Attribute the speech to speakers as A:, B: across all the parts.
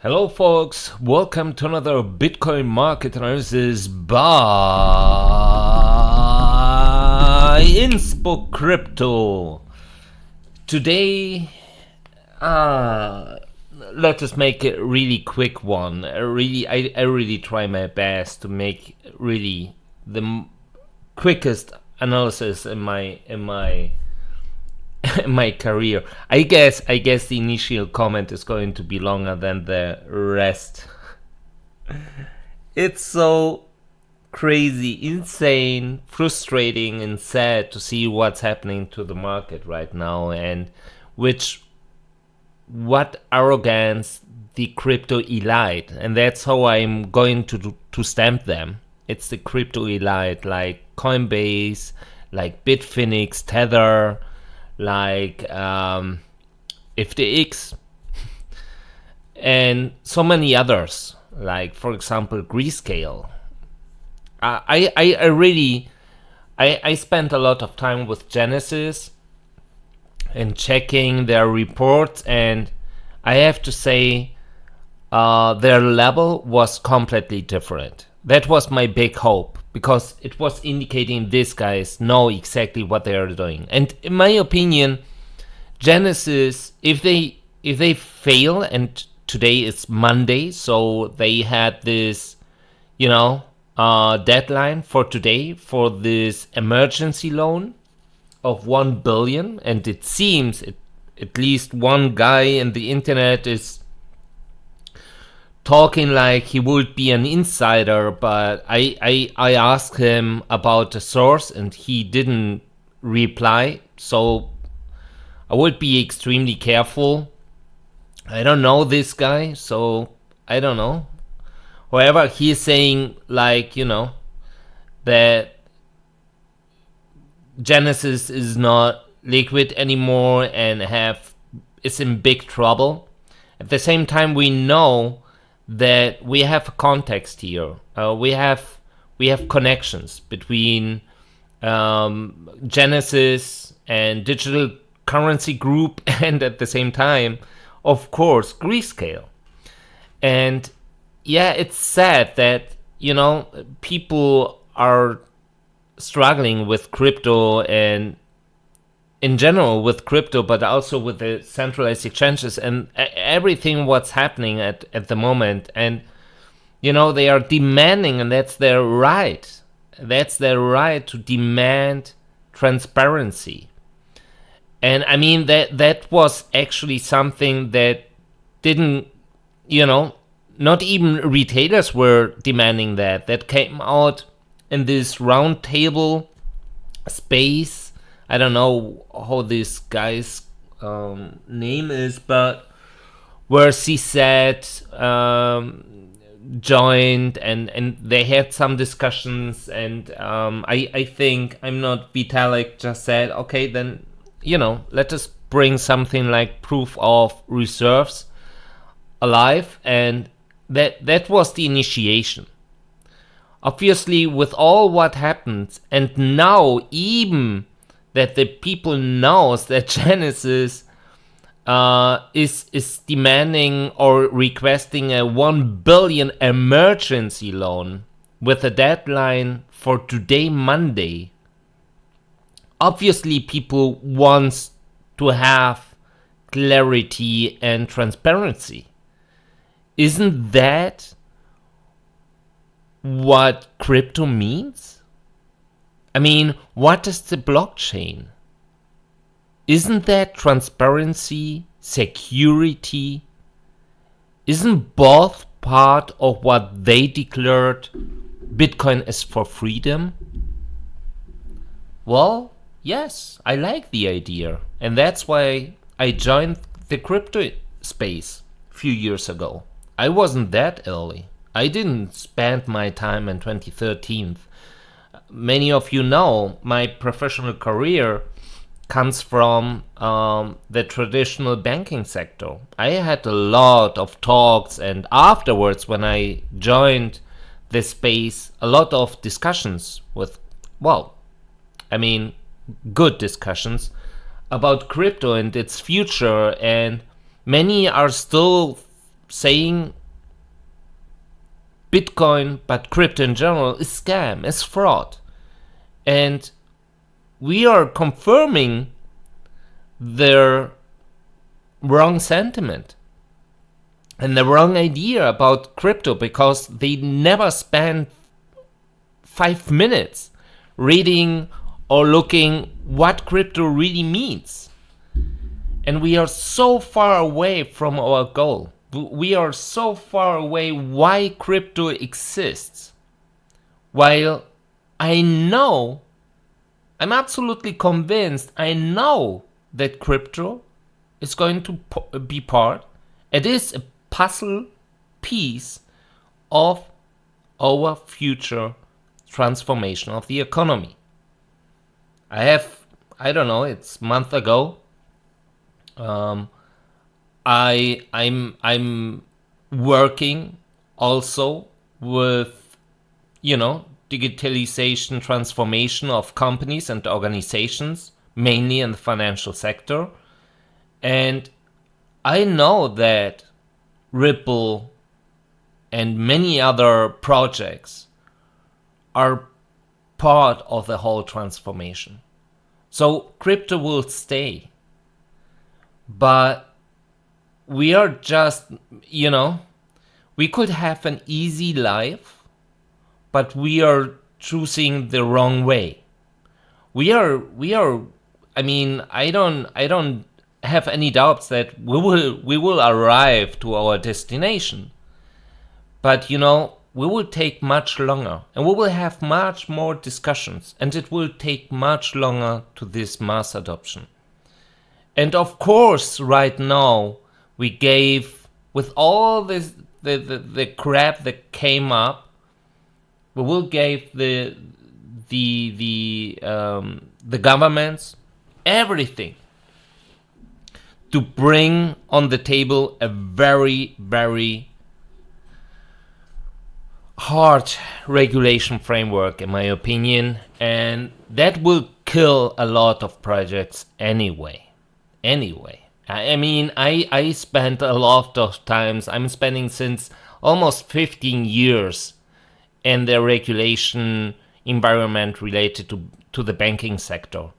A: Hello folks, welcome to another Bitcoin market analysis by Inspocrypto. Today, let us make a really quick one. I really try my best to make really the quickest analysis in my my career. I guess the initial comment is going to be longer than the rest. It's so crazy, insane, frustrating, and sad to see what's happening to the market right now, and what arrogance the crypto elite, and that's how I'm going to stamp them. It's the crypto elite, like Coinbase, like Bitfinex, Tether, like FTX, and so many others, like for example Grayscale. I spent a lot of time with Genesis and checking their reports, and I have to say their level was completely different. That was my big hope, because it was indicating these guys know exactly what they are doing. And in my opinion, Genesis, if they fail, and today is Monday, so they had this, deadline for today for this emergency loan of 1 billion, and it seems at least one guy in the internet is talking like he would be an insider, but I asked him about the source and he didn't reply, so I would be extremely careful. I don't know this guy, so I don't know. However, he's saying that Genesis is not liquid anymore and is in big trouble. At the same time, we know that we have a context here. We have connections between Genesis and Digital Currency Group, and at the same time, of course, Grayscale. And yeah, it's sad that people are struggling with crypto, and in general with crypto, but also with the centralized exchanges and everything what's happening at the moment. And they are demanding, and that's their right. That's their right to demand transparency. And I mean that was actually something that didn't, not even retailers were demanding that. That came out in this roundtable space. I don't know how this guy's name is, but where CSAT joined, and they had some discussions, and I think, I'm not Vitalik, just said, okay, then, let us bring something like proof of reserves alive, and that was the initiation. Obviously, with all what happened, and now even that the people knows that Genesis is demanding or requesting a 1 billion emergency loan with a deadline for today, Monday. Obviously, people wants to have clarity and transparency. Isn't that what crypto means? I mean, what is the blockchain? Isn't that transparency, security? Isn't both part of what they declared Bitcoin is for freedom? Well, yes, I like the idea. And that's why I joined the crypto space a few years ago. I wasn't that early. I didn't spend my time in 2013. Many of you know my professional career comes from the traditional banking sector. I had a lot of talks, and afterwards, when I joined this space, a lot of discussions with, good discussions about crypto and its future, and many are still saying Bitcoin, but crypto in general, is scam, is fraud. And we are confirming their wrong sentiment and the wrong idea about crypto, because they never spend 5 minutes reading or looking what crypto really means. And we are so far away from our goal. We are so far away why crypto exists. While I'm absolutely convinced, I know that crypto is going to be part. It is a puzzle piece of our future transformation of the economy. It's a month ago. I'm working also with, digitalization transformation of companies and organizations, mainly in the financial sector. And I know that Ripple and many other projects are part of the whole transformation. So crypto will stay. But we are just, we could have an easy life, but we are choosing the wrong way. I don't have any doubts that we will arrive to our destination. But, we will take much longer, and we will have much more discussions, and it will take much longer to this mass adoption. And of course, right now, we gave, with all this, the crap that came up, we will give the governments everything to bring on the table a very, very hard regulation framework, in my opinion, and that will kill a lot of projects anyway. I spent a lot of times, I'm spending since almost 15 years in the regulation environment related to the banking sector.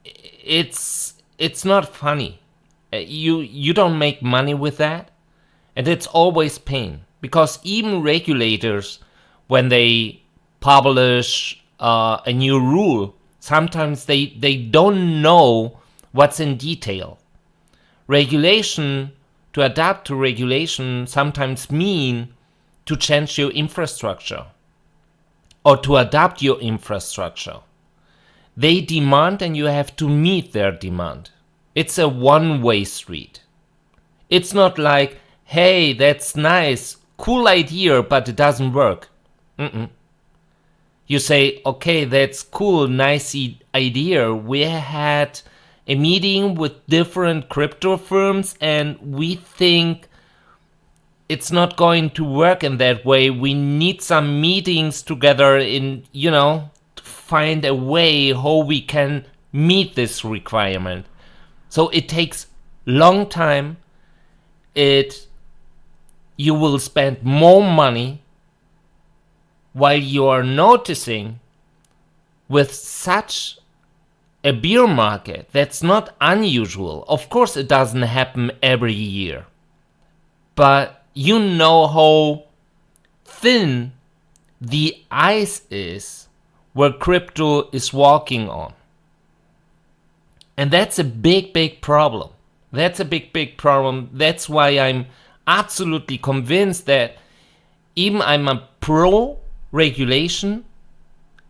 A: It's not funny. You don't make money with that, and it's always pain. Because even regulators, when they publish a new rule, sometimes they don't know what's in detail. To adapt to regulation sometimes mean to change your infrastructure or to adapt your infrastructure. They demand and you have to meet their demand. It's a one-way street. It's not like, hey, that's nice, cool idea, but it doesn't work. You say, okay, that's cool, nice idea. We had a meeting with different crypto firms and we think it's not going to work in that way. We need some meetings together to find a way how we can meet this requirement. So it takes long time. You will spend more money while you are noticing with such a bear market. That's not unusual. Of course, it doesn't happen every year. But you know how thin the ice is where crypto is walking on. And that's a big, big problem. That's That's why I'm absolutely convinced that even I'm a pro-regulation,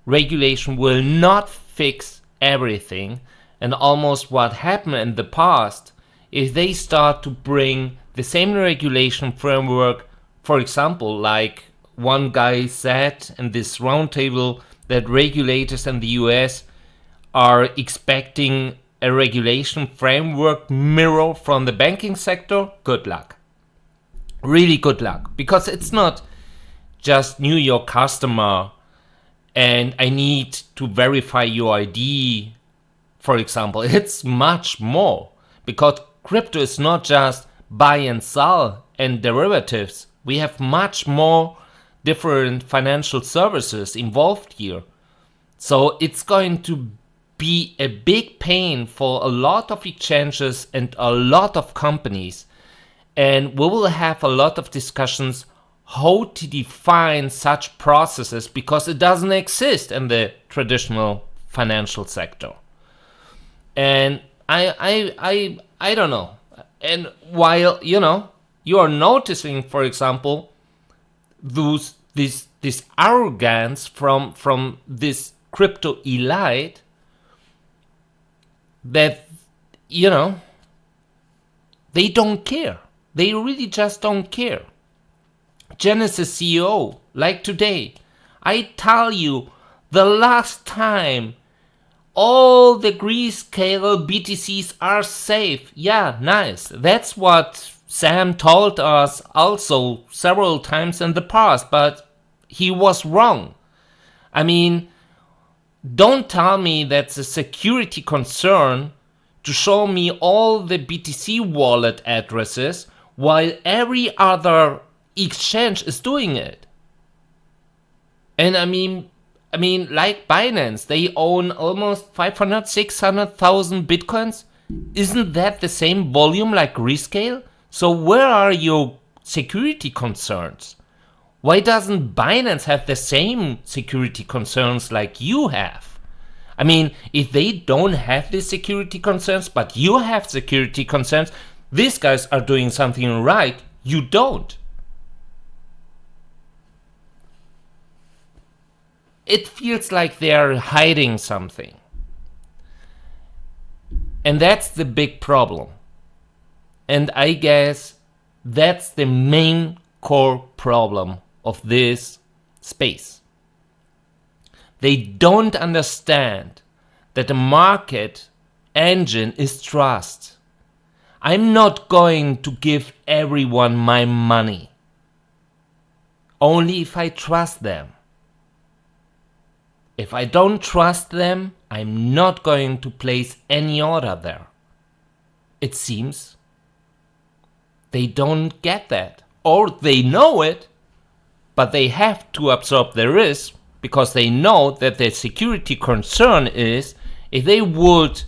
A: regulation will not fix everything. And almost what happened in the past is they start to bring the same regulation framework. For example, like one guy said in this roundtable that regulators in the US are expecting a regulation framework mirror from the banking sector. Good luck. Really good luck. Because it's not just New York customer and I need to verify your ID, for example. It's much more. Because crypto is not just buy and sell and derivatives. We have much more different financial services involved here. So it's going to be a big pain for a lot of exchanges and a lot of companies. And we will have a lot of discussions how to define such processes, because it doesn't exist in the traditional financial sector. And I don't know. And while, you are noticing, for example, this arrogance from this crypto elite, that, they don't care. They really just don't care. Genesis CEO, like today, I tell you, the last time all the Grayscale BTCs are safe. Yeah, nice. That's what Sam told us also several times in the past, but he was wrong. I mean, don't tell me that's a security concern to show me all the BTC wallet addresses while every other exchange is doing it. And I mean, like Binance, they own almost 500, 600,000 Bitcoins. Isn't that the same volume like Grayscale? So where are your security concerns? Why doesn't Binance have the same security concerns like you have? I mean, if they don't have these security concerns, but you have security concerns, these guys are doing something right, you don't. It feels like they are hiding something. And that's the big problem. And I guess that's the main core problem of this space. They don't understand that the market engine is trust. I'm not going to give everyone my money. Only if I trust them. If I don't trust them, I'm not going to place any order there. It seems they don't get that. Or they know it, but they have to absorb the risk because they know that their security concern is if they would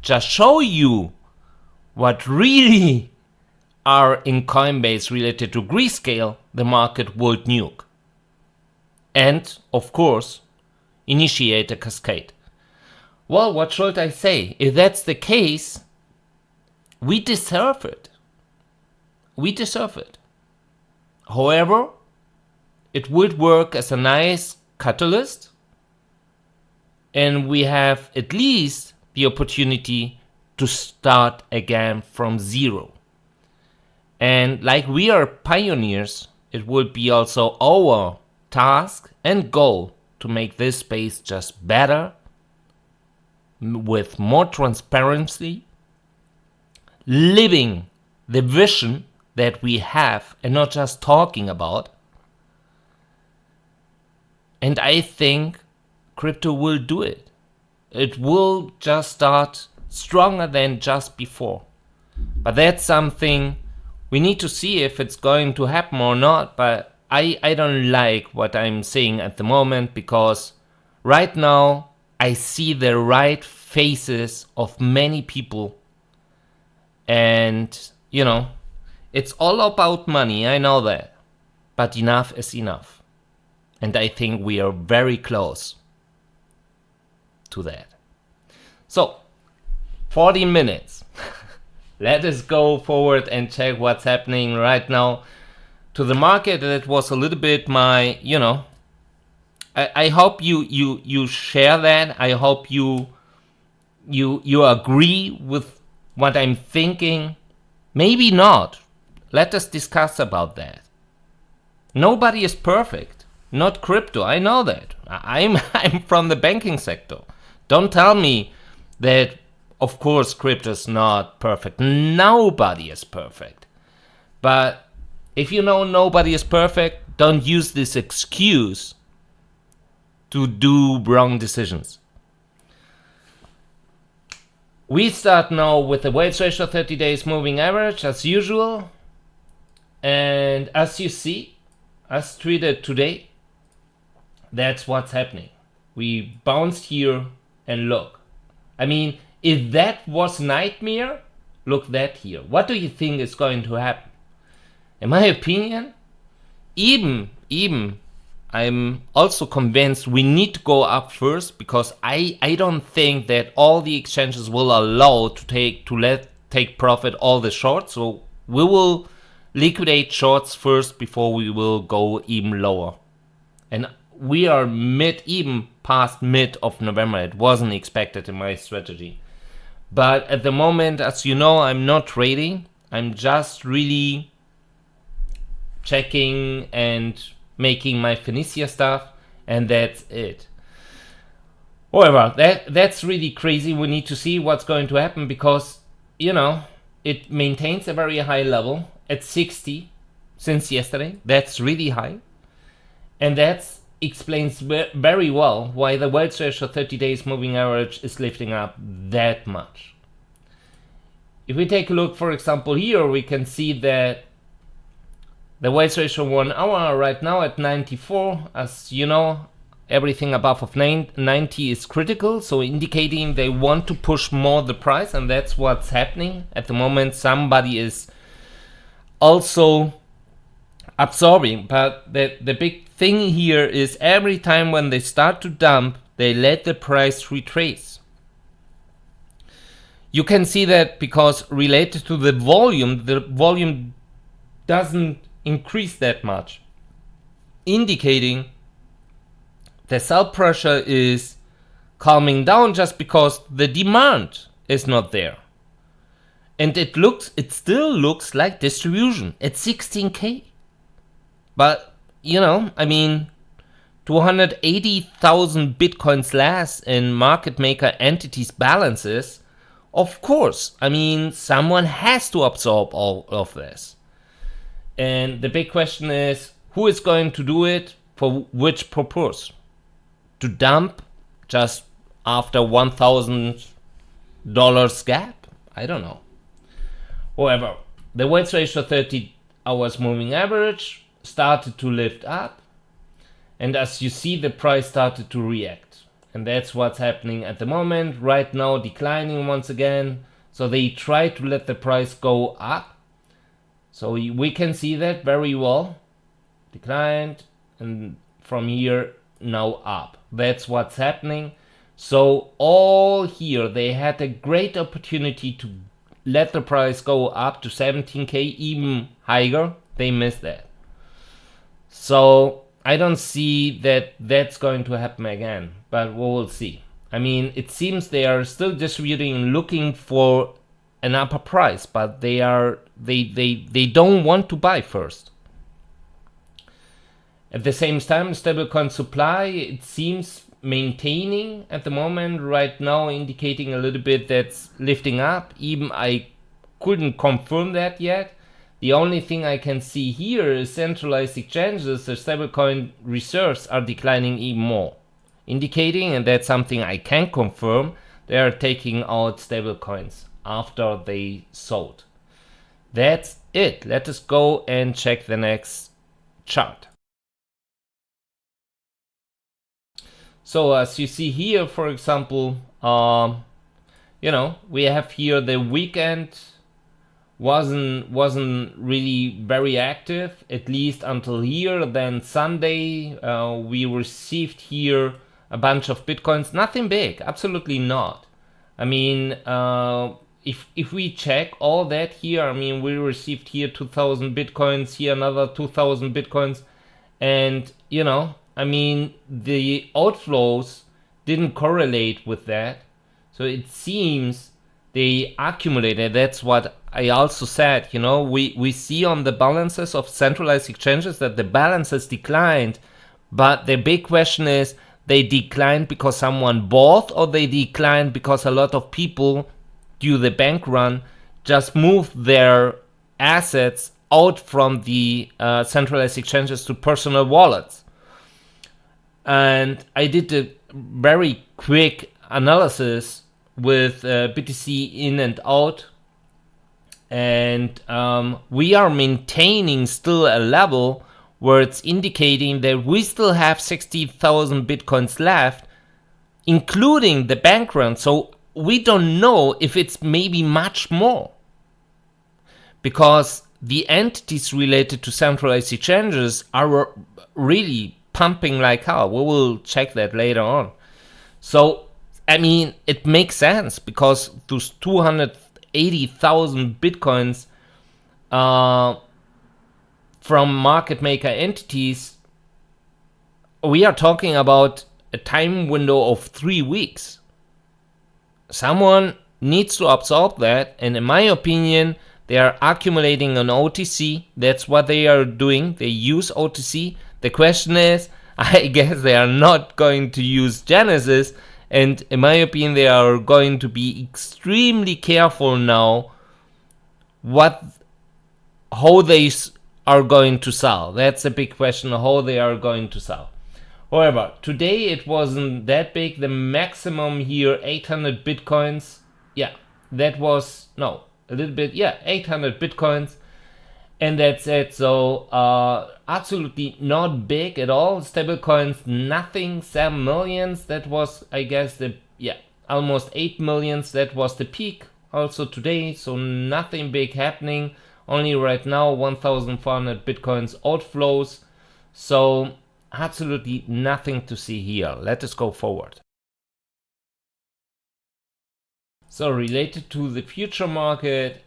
A: just show you what really are in Coinbase related to Grayscale, the market would nuke. And, of course, initiate a cascade. Well, what should I say? If that's the case, we deserve it. We deserve it. However, it would work as a nice catalyst, and we have at least the opportunity to start again from zero. And like we are pioneers, it would be also our task and goal to make this space just better, with more transparency, living the vision that we have and not just talking about. And I think crypto will do it. It will just start stronger than just before. But that's something we need to see if it's going to happen or not. But I don't like what I'm seeing at the moment, because right now I see the right faces of many people. And, it's all about money, I know that. But enough is enough. And I think we are very close to that. So, 40 minutes. Let us go forward and check what's happening right now to the market. That was a little bit my, I hope you share that. I hope you agree with what I'm thinking. Maybe not. Let us discuss about that. Nobody is perfect. Not crypto. I know that. I'm from the banking sector. Don't tell me that, of course, crypto is not perfect. Nobody is perfect. But if you know nobody is perfect, don't use this excuse to do wrong decisions. We start now with the weights ratio 30 days moving average as usual. And as you see, as tweeted today, that's what's happening. We bounced here and look. I mean, if that was nightmare, look that here. What do you think is going to happen? In my opinion, even I'm also convinced we need to go up first, because I don't think that all the exchanges will allow to take profit all the shorts. So we will liquidate shorts first before we will go even lower. And we are even past mid of November. It wasn't expected in my strategy. But at the moment, as you know, I'm not trading. I'm just really checking and making my Phoenicia stuff, and that's it. However, that's really crazy. We need to see what's going to happen, because, you know, it maintains a very high level at 60 since yesterday. That's really high. And that explains very well why the wealth ratio 30 days moving average is lifting up that much. If we take a look, for example, here, we can see that the wealth ratio 1 hour right now at 94. As you know, everything above of 90 is critical, so indicating they want to push more the price, and that's what's happening at the moment. Somebody is also absorbing, but the big thing here is every time when they start to dump, they let the price retrace. You can see that because related to the volume doesn't increase that much, indicating the sell pressure is calming down just because the demand is not there. And it still looks like distribution at 16K. But, you know, I mean, 280,000 Bitcoins less in market maker entities balances. Of course, I mean, someone has to absorb all of this. And the big question is, who is going to do it for which purpose? To dump just after $1,000 gap? I don't know. However, the wealth ratio 30 hours moving average started to lift up. And as you see, the price started to react. And that's what's happening at the moment. Right now, declining once again. So they try to let the price go up. So we can see that very well. Declined, and from here now up. That's what's happening. So all here, they had a great opportunity to let the price go up to 17K, even higher. They missed that. So I don't see that that's going to happen again, but we will see. I mean, it seems they are still distributing and looking for an upper price, but they don't want to buy first. At the same time, stablecoin supply, it seems maintaining at the moment right now, indicating a little bit that's lifting up. Even I couldn't confirm that yet. The only thing I can see here is centralized exchanges, the stablecoin reserves are declining even more, indicating, and that's something I can confirm, they are taking out stablecoins after they sold. That's it. Let us go and check the next chart. So as you see here, for example, you know, we have here the weekend wasn't really very active, at least until here. Then Sunday, we received here a bunch of Bitcoins. Nothing big, absolutely not. I mean, if we check all that here, I mean, we received here 2,000 Bitcoins, here another 2,000 Bitcoins. And, you know, I mean, the outflows didn't correlate with that. So it seems they accumulated. That's what I also said. You know, we see on the balances of centralized exchanges that the balances declined. But the big question is, they declined because someone bought, or they declined because a lot of people, due to the bank run, just moved their assets out from the centralized exchanges to personal wallets. And I did a very quick analysis with BTC in and out, And we are maintaining still a level where it's indicating that we still have 60,000 bitcoins left, including the bank run. So we don't know if it's maybe much more, because the entities related to centralized exchanges are really pumping like hell. We will check that later on. So, I mean, it makes sense, because those 280,000 bitcoins from market maker entities, we are talking about a time window of 3 weeks. Someone needs to absorb that, and in my opinion, they are accumulating on OTC. That's what they are doing. They use OTC. The question is, I guess they are not going to use Genesis, and in my opinion, they are going to be extremely careful now how they are going to sell. That's a big question, how they are going to sell. However, today it wasn't that big. The maximum here, 800 bitcoins. Yeah, that was, no, a little bit, yeah, 800 bitcoins. And that's it. So absolutely not big at all. Stable coins, nothing. 7 millions. That was, I guess, almost 8 millions. That was the peak also today. So nothing big happening. Only right now 1,400 bitcoins outflows. So absolutely nothing to see here. Let us go forward. So related to the future market,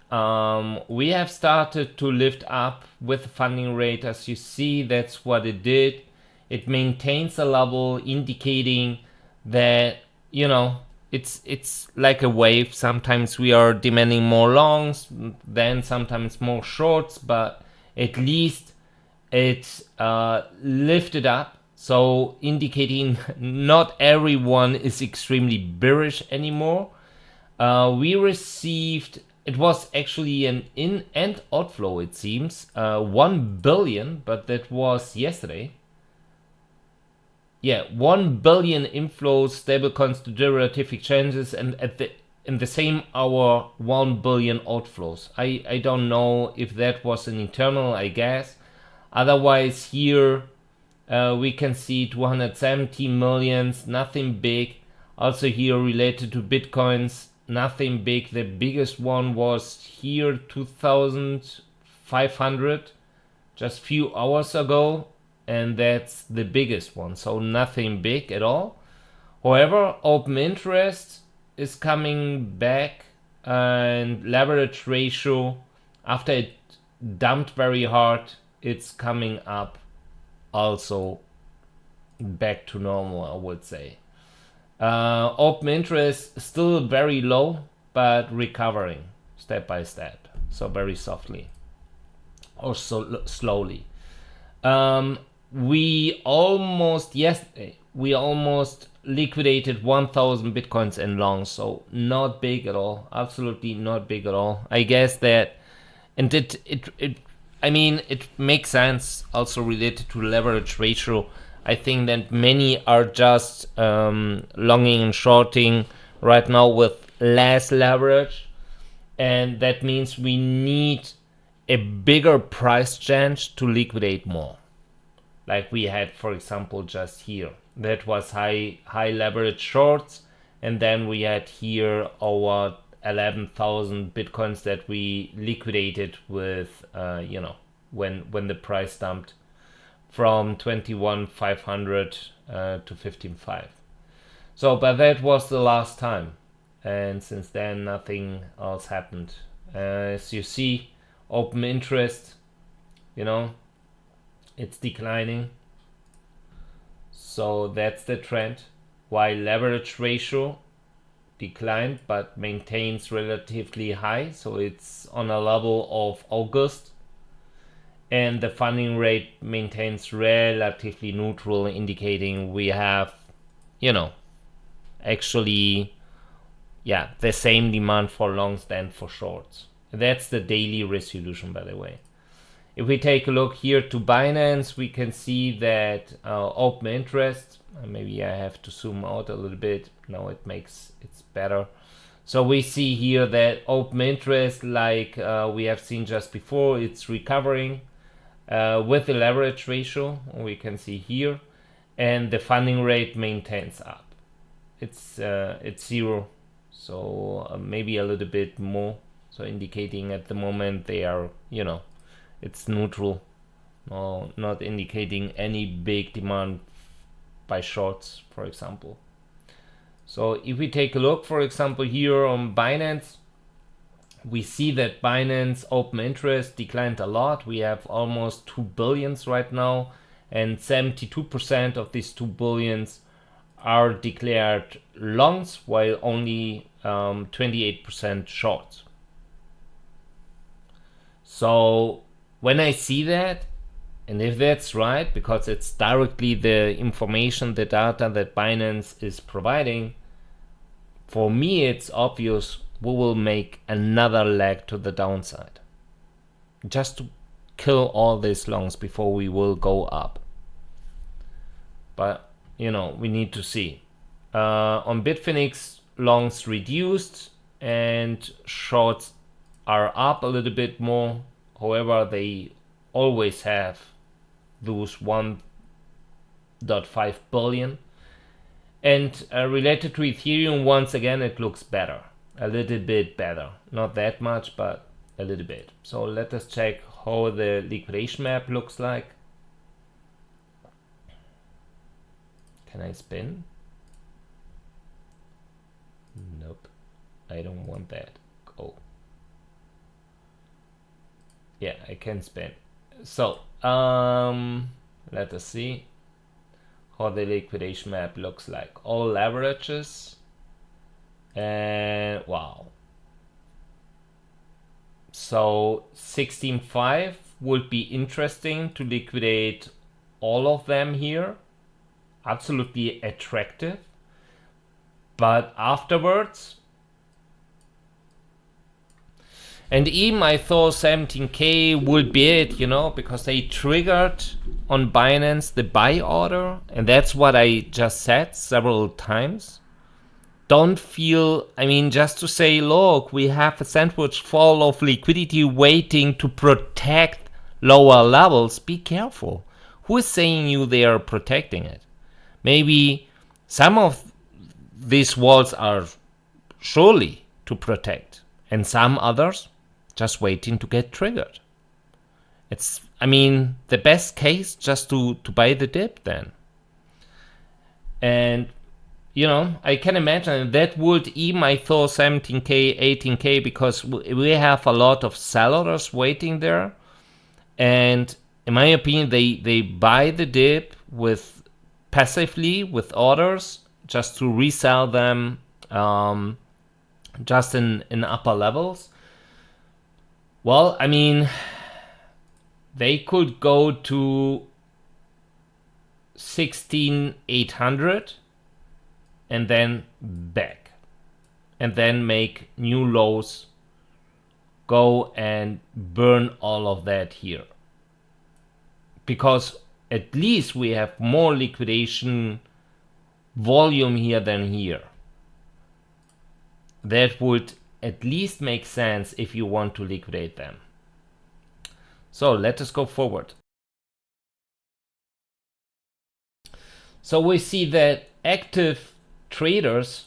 A: we have started to lift up with the funding rate. As you see, that's what it did. It maintains a level indicating that, it's like a wave. Sometimes we are demanding more longs, then sometimes more shorts, but at least it lifted up. So indicating not everyone is extremely bearish anymore. We received, it was actually an in and outflow, it seems, 1 billion, but that was yesterday. Yeah, 1 billion inflows, stablecoins to derivative exchanges, and in the same hour, 1 billion outflows. I don't know if that was an internal, I guess. Otherwise, here we can see 270 millions, nothing big. Also here related to bitcoins, nothing big. The biggest one was here, 2,500, just few hours ago, and that's the biggest one. So nothing big at all. However, open interest is coming back, and leverage ratio, after it dumped very hard, it's coming up also back to normal, I would say. Open interest still very low, but recovering step by step, so very softly or so slowly. We almost liquidated 1,000 bitcoins in long, so not big at all, absolutely not big at all. I guess that, and it makes sense also related to leverage ratio. I think that many are just longing and shorting right now with less leverage, and that means we need a bigger price change to liquidate more. Like we had, for example, just here. That was high leverage shorts, and then we had here our 11,000 bitcoins that we liquidated with, when the price dumped from 21,500 to 15,500. So, but that was the last time, and since then nothing else happened. As you see, open interest, it's declining. So that's the trend. While leverage ratio declined but maintains relatively high, so it's on a level of August, and the funding rate maintains relatively neutral, indicating we have, actually, the same demand for longs than for shorts. That's the daily resolution, by the way. If we take a look here to Binance, we can see that open interest, maybe I have to zoom out a little bit. No, it's better. So we see here that open interest, like we have seen just before, it's recovering with the leverage ratio, we can see here, and the funding rate maintains up. It's 0, so maybe a little bit more, so indicating at the moment they are, you know, it's neutral, no, not indicating any big demand by shorts, for example. So if we take a look, for example, here on Binance, we see that Binance open interest declined a lot. We have almost 2 billions right now, and 72% of these 2 billions are declared longs, while only 28% shorts. So when I see that, and if that's right, because it's directly the information, the data that Binance is providing, for me it's obvious we will make another leg to the downside, just to kill all these longs before we will go up. But you know, we need to see. On Bitfinex, longs reduced and shorts are up a little bit more. However, they always have those 1.5 billion. And related to Ethereum, once again, it looks better. A little bit better. Not that much, but a little bit. So let us check how the liquidation map looks like. Can I spin? Nope. I don't want that. Go. Yeah, I can spin. So, let us see how the liquidation map looks like. All leverages. And wow. So 16.5 would be interesting to liquidate all of them here. Absolutely attractive. But afterwards, and even I thought 17k would be it, you know, because they triggered on Binance the buy order, and that's what I just said several times. Don't feel, I mean, just to say, look, we have a sandwich full of liquidity waiting to protect lower levels. Be careful. Who is saying you they are protecting it? Maybe some of these walls are surely to protect, and some others just waiting to get triggered. It's, I mean, the best case just to buy the dip then. And you know, I can imagine that would even, I thought 17k, 18k, because we have a lot of sellers waiting there. And in my opinion, they buy the dip with passively with orders just to resell them just in upper levels. Well, I mean, they could go to 16,800 and then back, and then make new lows, go and burn all of that here, because at least we have more liquidation volume here than here. That would at least make sense if you want to liquidate them. So let us go forward. So we see that active traders,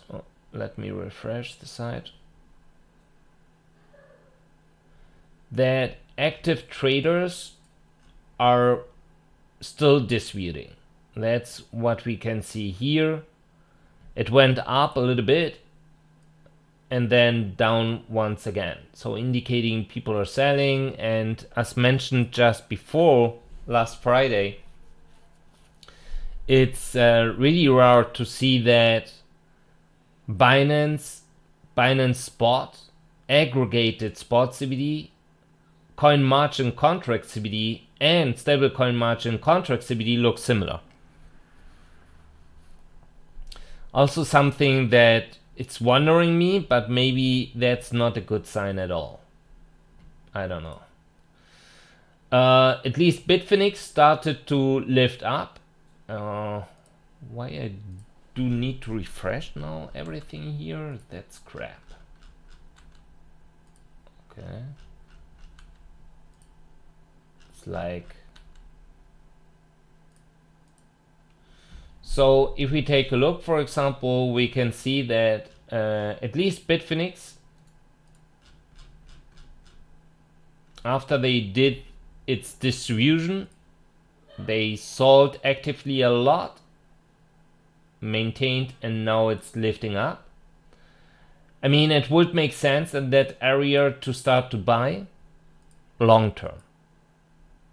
A: let me refresh the site, that active traders are still disputing. That's what we can see here. It went up a little bit and then down once again, so indicating people are selling. And as mentioned just before, last Friday, it's really rare to see that Binance Spot, aggregated spot CBD, coin margin contract CBD, and stablecoin margin contract CBD look similar. Also something that it's wondering me, but maybe that's not a good sign at all. I don't know. At least Bitfinex started to lift up. Why I do need to refresh now everything here? That's crap. It's like, so if we take a look, for example, we can see that at least Bitfinex, after they did its distribution, they sold actively a lot, maintained, and now it's lifting up. I mean, it would make sense in that area to start to buy long term,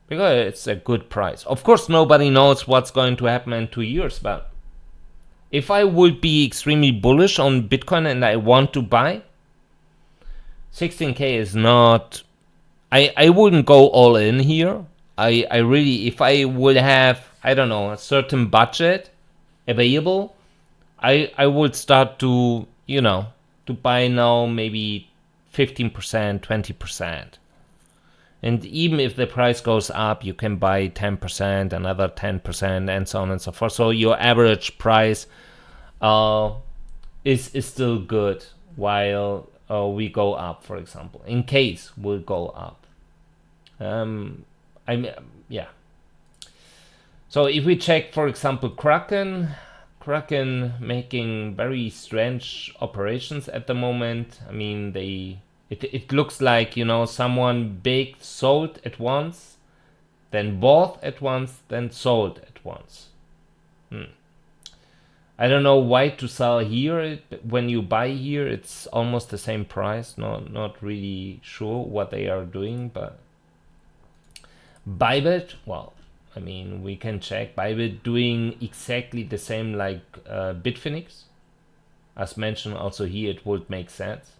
A: because it's a good price. Of course, nobody knows what's going to happen in 2 years, but if I would be extremely bullish on Bitcoin and I want to buy, 16K is not, I wouldn't go all in here. I really, if I would have, I don't know, a certain budget available, I would start to, you know, to buy now maybe 15%, 20%. And even if the price goes up, you can buy 10%, another 10%, and so on and so forth. So your average price is still good while we go up, for example, in case we'll go up. Yeah. So if we check, for example, Kraken making very strange operations at the moment. I mean, it looks like, you know, someone big sold at once, then bought at once, then sold at once. I don't know why to sell here. When you buy here, it's almost the same price. Not really sure what they are doing, but Bybit, well, I mean, we can check. Bybit doing exactly the same like Bitfinex. As mentioned, also here it would make sense.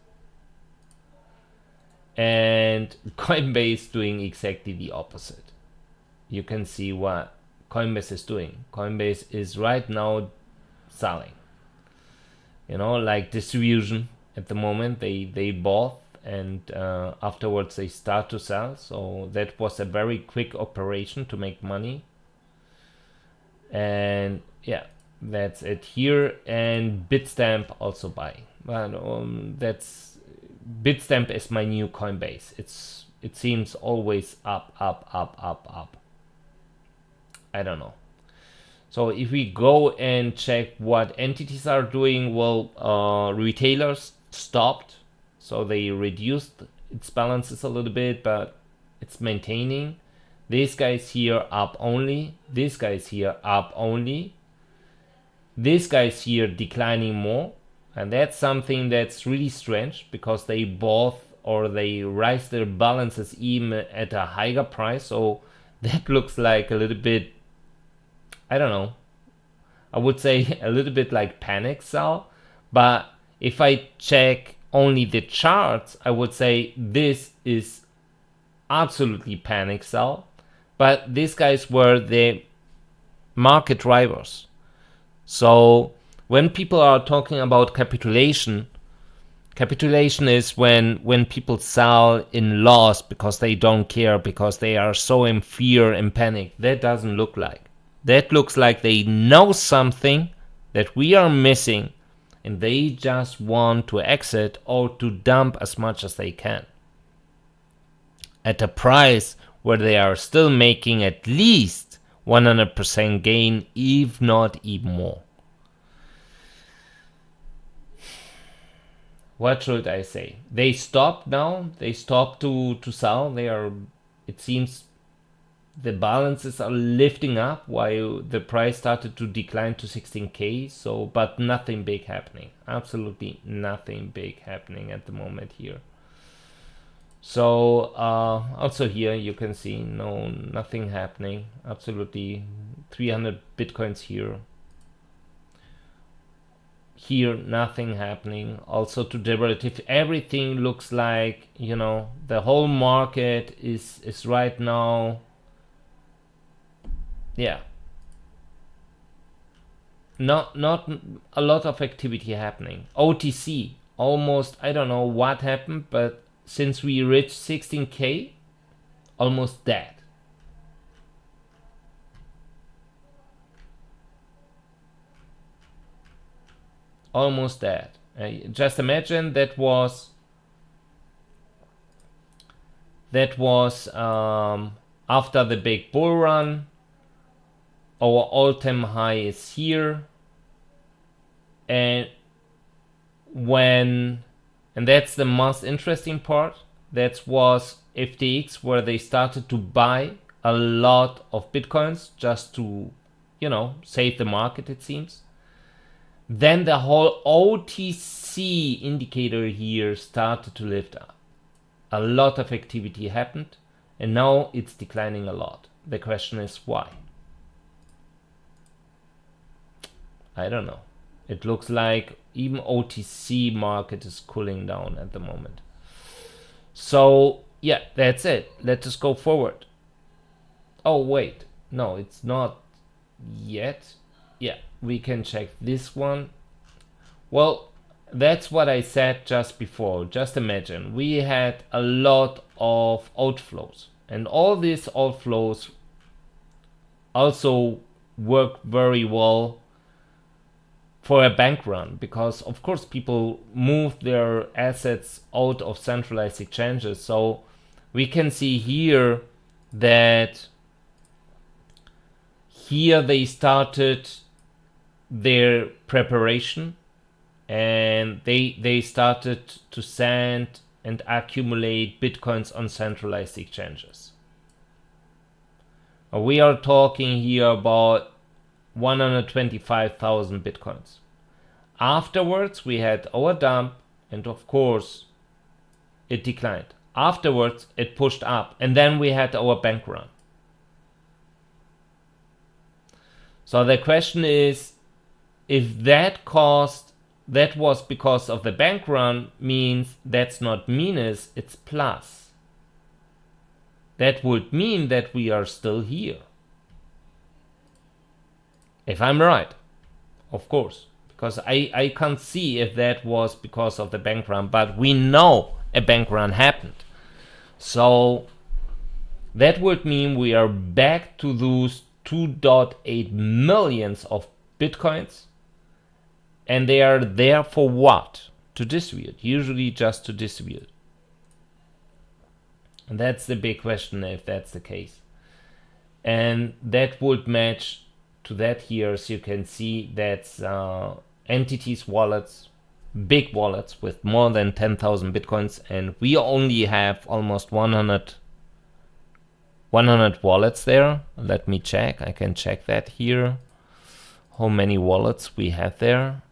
A: And Coinbase doing exactly the opposite. You can see what Coinbase is doing. Coinbase is right now selling. You know, like distribution at the moment, they bought and afterwards they start to sell. So that was a very quick operation to make money. And yeah, that's it here. And Bitstamp also buying. But that's, Bitstamp is my new Coinbase. It seems always up. I don't know. So if we go and check what entities are doing, well, retailers stopped, so they reduced its balances a little bit, but it's maintaining. These guys here up only, these guys here up only, these guys here declining more, and that's something that's really strange because they both, or they raise their balances even at a higher price. So that looks like a little bit, I don't know, I would say a little bit like panic sell. But if I check only the charts, I would say this is absolutely panic sell. But these guys were the market drivers. So when people are talking about capitulation, capitulation is when people sell in loss because they don't care, because they are so in fear and panic. That doesn't look like. That looks like they know something that we are missing and they just want to exit or to dump as much as they can at a price where they are still making at least 100% gain, if not even more. What should I say? They stopped now. They stopped to sell. They are, it seems, the balances are lifting up while the price started to decline to 16K. So, but nothing big happening. Absolutely nothing big happening at the moment here. So also here you can see nothing happening. Absolutely 300 bitcoins here. Here nothing happening. Also to derivative, everything looks like, you know, the whole market is right now, yeah, not a lot of activity happening. OTC almost, I don't know what happened, but since we reached 16K, almost dead. Almost dead. Just imagine that was after the big bull run, our all-time high is here, and that's the most interesting part. That was FTX, where they started to buy a lot of bitcoins just to, save the market, it seems. Then the whole OTC indicator here started to lift up. A lot of activity happened, and now it's declining a lot. The question is why? I don't know. It looks like even OTC market is cooling down at the moment. So yeah, that's it. Let us go forward. Oh wait, no, it's not yet. Yeah, we can check this one. Well, that's what I said just before. Just imagine we had a lot of outflows, and all these outflows also work very well for a bank run, because of course people move their assets out of centralized exchanges. So we can see here that here they started their preparation, and they started to send and accumulate bitcoins on centralized exchanges. We are talking here about 125,000 bitcoins. Afterwards, we had our dump, and of course, it declined. Afterwards, it pushed up, and then we had our bank run. So the question is, if that was because of the bank run, means that's not minus, it's plus. That would mean that we are still here. If I'm right, of course, because I can't see if that was because of the bank run, but we know a bank run happened. So that would mean we are back to those 2.8 millions of bitcoins, and they are there for what? To distribute, usually just to distribute. And that's the big question if that's the case. And that would match to that here, as you can see, that's entities wallets, big wallets with more than 10,000 bitcoins, and we only have almost 100 wallets there. Let me check. I can check that here, how many wallets we have there.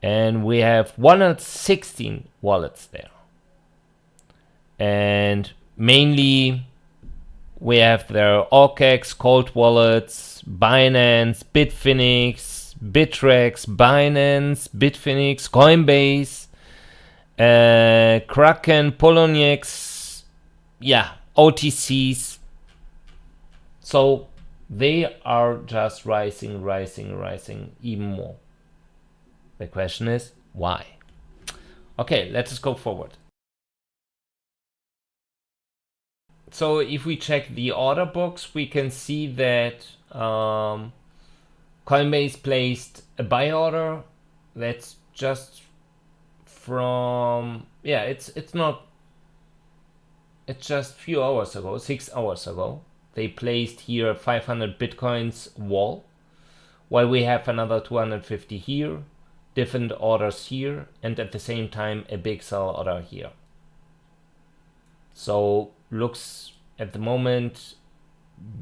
A: And we have 116 wallets there. And mainly we have their OKEx, Cold Wallets, Binance, Bitfinex, Bittrex, Binance, Bitfinex, Coinbase, Kraken, Poloniex, yeah, OTCs. So they are just rising even more. The question is, why? Okay, let us go forward. So if we check the order books, we can see that Coinbase placed a buy order. That's just from, yeah, it's just a few hours ago, 6 hours ago. They placed here 500 bitcoins wall, while we have another 250 here, different orders here, and at the same time a big sell order here. So looks at the moment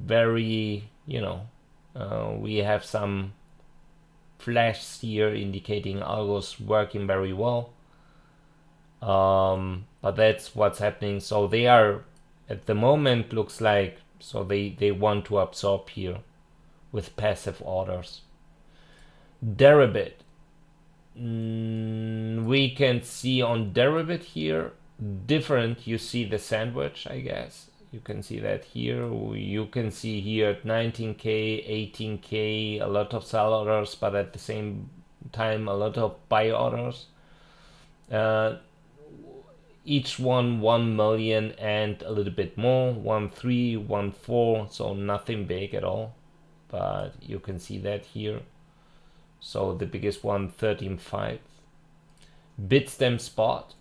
A: very, we have some flashes here indicating algo's working very well. But that's what's happening. So they are at the moment, looks like, so they want to absorb here with passive orders. Deribit, we can see on Deribit here different. You see the sandwich, I guess. You can see that here. You can see here 19k, 18k, a lot of sell orders, but at the same time a lot of buy orders. Each one 1 million and a little bit more, 1.3, 1.4, so nothing big at all, but you can see that here. So the biggest one 13.5. Bitstamp spot,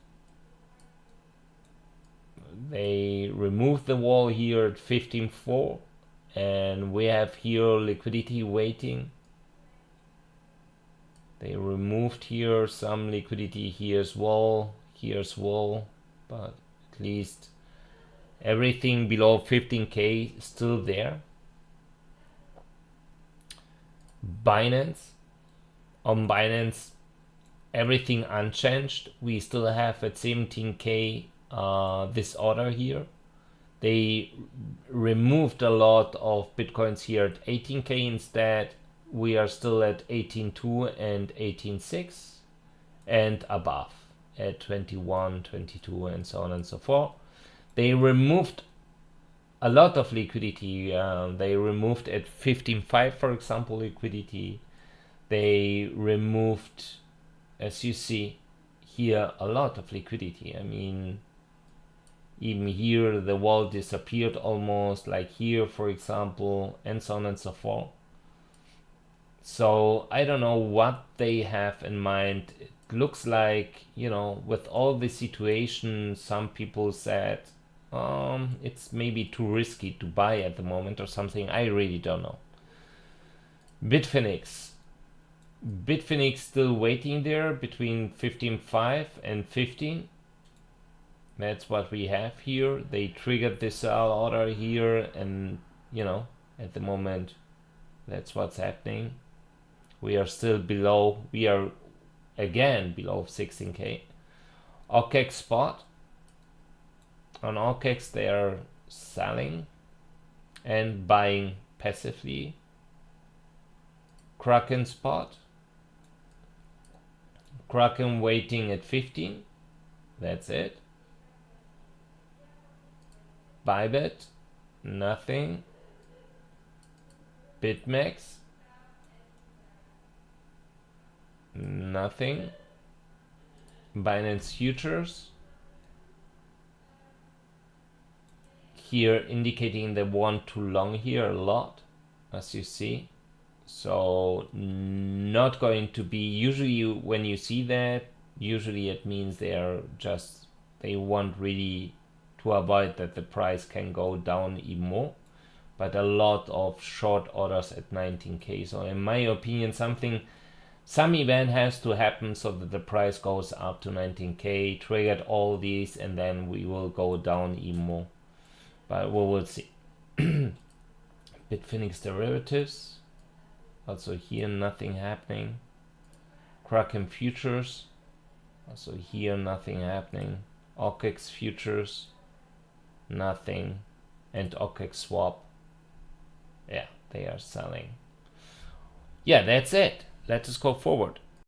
A: they removed the wall here at 15.4, and we have here liquidity waiting. They removed here some liquidity here as well, but at least everything below 15k is still there. Binance, on Binance, everything unchanged. We still have at 17k this order here. They removed a lot of bitcoins here at 18k instead. We are still at 18.2 and 18.6 and above at 21, 22 and so on and so forth. They removed a lot of liquidity. They removed at 15.5, for example, liquidity. They removed, as you see here, a lot of liquidity. I mean, even here the wall disappeared almost, like here, for example, and so on and so forth. So I don't know what they have in mind. It looks like, you know, with all the situation, some people said it's maybe too risky to buy at the moment or something. I really don't know. Bitfinex still waiting there between 15.5 and 15. That's what we have here. They triggered this sell order here, and you know, at the moment that's what's happening. We are still below, we are again below 16k. OKEX spot, on OKEX they are selling and buying passively. Kraken spot, Kraken waiting at 15, that's it. Bybit, nothing. BitMEX, nothing. Binance futures here indicating the one too long here a lot, as you see. So not going to be, usually when you see that, usually it means they want really to avoid that the price can go down even more. But a lot of short orders at 19k. So in my opinion, some event has to happen so that the price goes up to 19k, triggered all these, and then we will go down even more. But we will see. Bitfinex derivatives, also here nothing happening. Kraken futures, also here nothing happening. OKEX futures, nothing. And OKEX swap, yeah, they are selling. Yeah, that's it. Let us go forward.